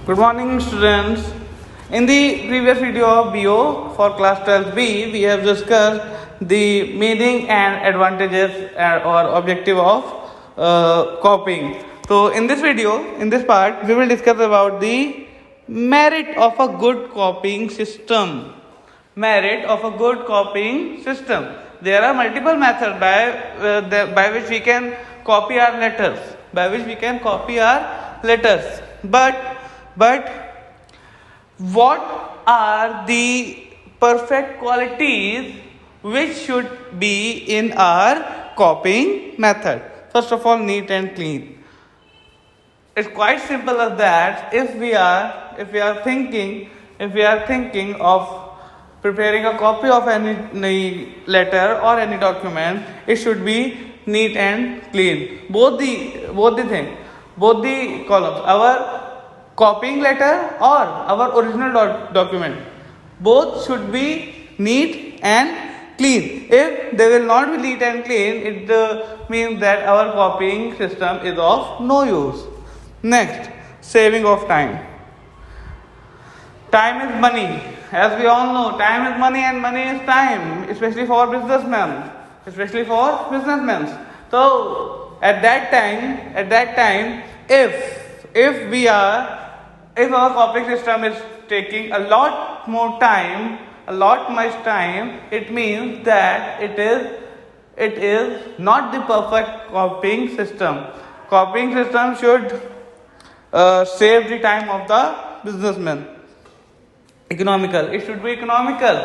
Good morning, students. In the previous video of BO for class 12B, we have discussed the meaning and advantages or objective of copying. So, in this video, in this part, we will discuss about the merit of a good copying system. Merit of a good copying system. There are multiple methods by which we can copy our letters. But what are the perfect qualities which should be in our copying method? First of all, neat and clean. It's quite simple as that. If we are thinking of preparing a copy of any letter or any document, it should be neat and clean. Both the columns, our copying letter or our original document, both should be neat and clean. If they will not be neat and clean, it means that our copying system is of no use. Next, saving of time. Time is money. As we all know, time is money and money is time, especially for businessmen. So at that time, if our copying system is taking a lot much time, it means that it is not the perfect copying system. Copying system should save the time of the businessman. Economical. It should be economical.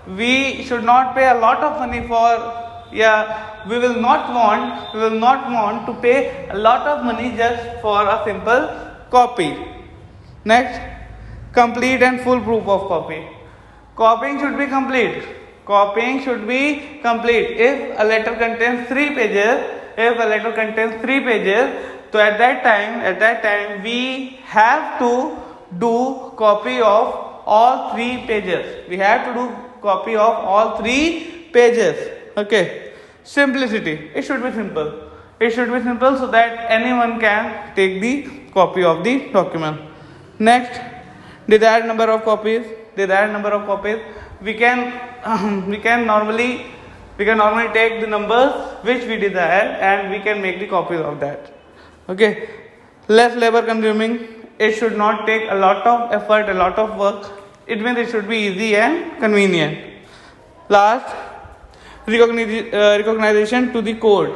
We should not pay a lot of money we will not want to pay a lot of money just for a simple copy. Next, complete and full proof of copy. Copying should be complete. If a letter contains 3 pages, so at that time we have to do copy of all 3 pages. Okay. Simplicity. It should be simple so that anyone can take the copy of the document. Next, desired number of copies. We can normally take the numbers which we desire and we can make the copies of that. Okay. Less labor consuming. It should not take a lot of effort, a lot of work. It means it should be easy and convenient. Last, recognition to the code.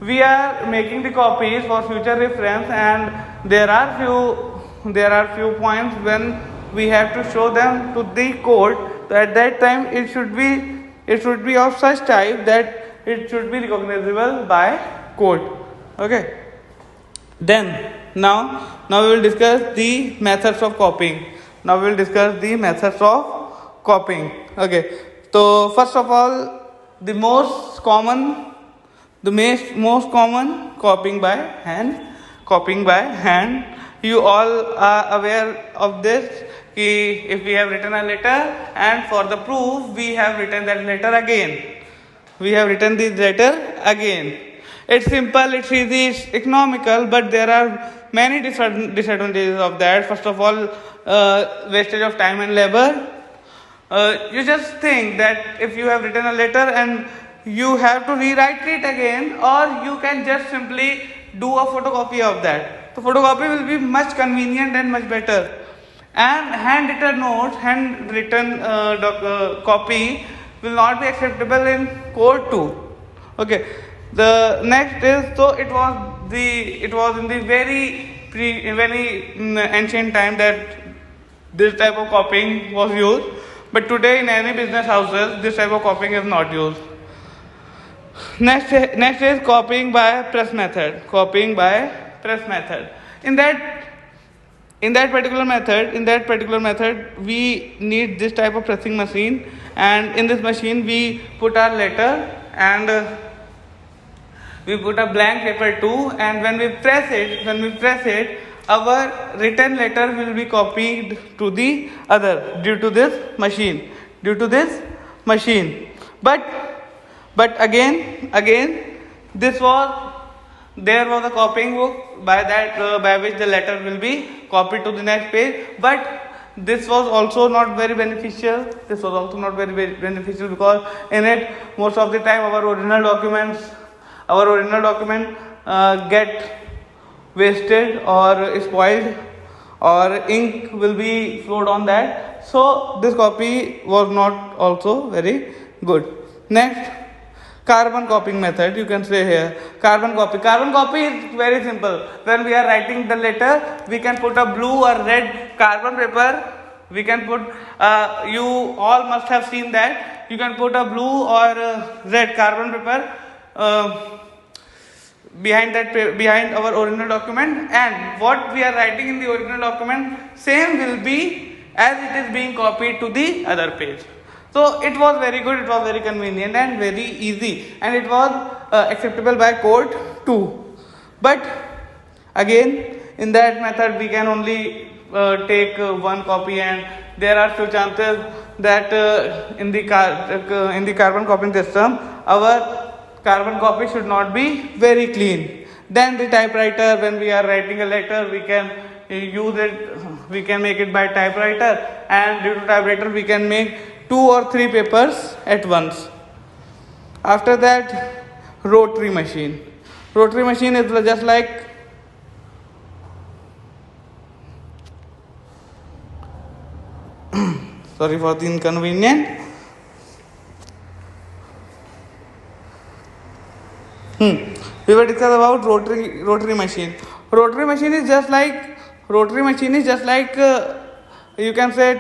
We are making the copies for future reference, and there are few points when we have to show them to the code. So at that time, it should be of such type that it should be recognizable by code. Okay. Then now we will discuss the methods of copying. Okay. So first of all, the most common copying by hand. You all are aware of this. If we have written a letter and for the proof we have written that letter again. It's simple, it's easy, it's economical, but there are many disadvantages of that. First of all, wastage of time and labor. You just think that if you have written a letter and you have to rewrite it again, or you can just simply do a photocopy of that. So photocopy will be much convenient and much better. And handwritten copy will not be acceptable in court too. Okay. The next is, so it was in the very ancient time that this type of copying was used. But today in any business houses, this type of copying is not used. Next is copying by press method. In that particular method, we need this type of pressing machine, and in this machine we put our letter and we put a blank paper too, and when we press it, our written letter will be copied to the other due to this machine. But again, this was there was a copying book by that by which the letter will be copied to the next page, but this was also not very beneficial. This was also not very beneficial because in it most of the time our original document get wasted or spoiled, or ink will be flowed on that. So this copy was not also very good. Next, carbon copying method. You can say here carbon copy is very simple. When we are writing the letter, we can put a blue or red carbon paper. We can put you all must have seen that you can put a blue or red carbon paper behind our original document, and what we are writing in the original document same will be as it is being copied to the other page. So it was very good, it was very convenient and very easy, and it was acceptable by court too. But again, in that method we can only take one copy, and there are few chances that in the carbon copying system our carbon copy should not be very clean. Then the typewriter, when we are writing a letter, we can use it, we can make it by typewriter, and due to typewriter we can make 2 or 3 papers at once. After that, rotary machine. Rotary machine is just like sorry for the inconvenience. We were discussing about rotary machine. Rotary machine is just like you can say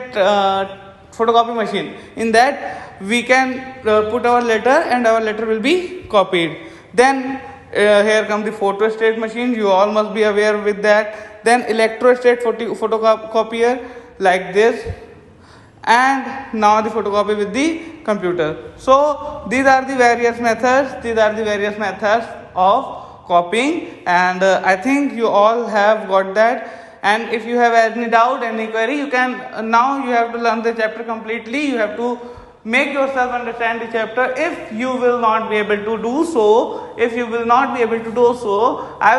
photocopy machine. In that we can put our letter and our letter will be copied. Then here comes the photostat machine. You all must be aware with that. Then electrostat photocopier like this, and now the photocopy with the computer. So these are the various methods of copying, and I think you all have got that. And if you have any doubt, any query, you can now you have to learn the chapter completely. You have to make yourself understand the chapter. If you will not be able to do so, I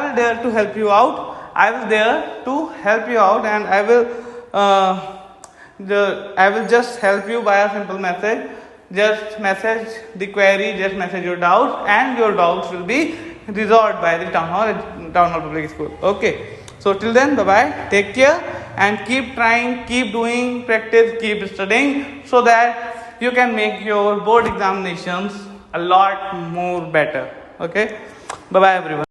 will dare to help you out. And I will just help you by a simple message. Just message the query, just message your doubts, and your doubts will be resolved by the town hall public school. Okay. So till then, bye bye. Take care and keep trying, keep doing, practice, keep studying, so that you can make your board examinations a lot more better. Okay. Bye bye everyone.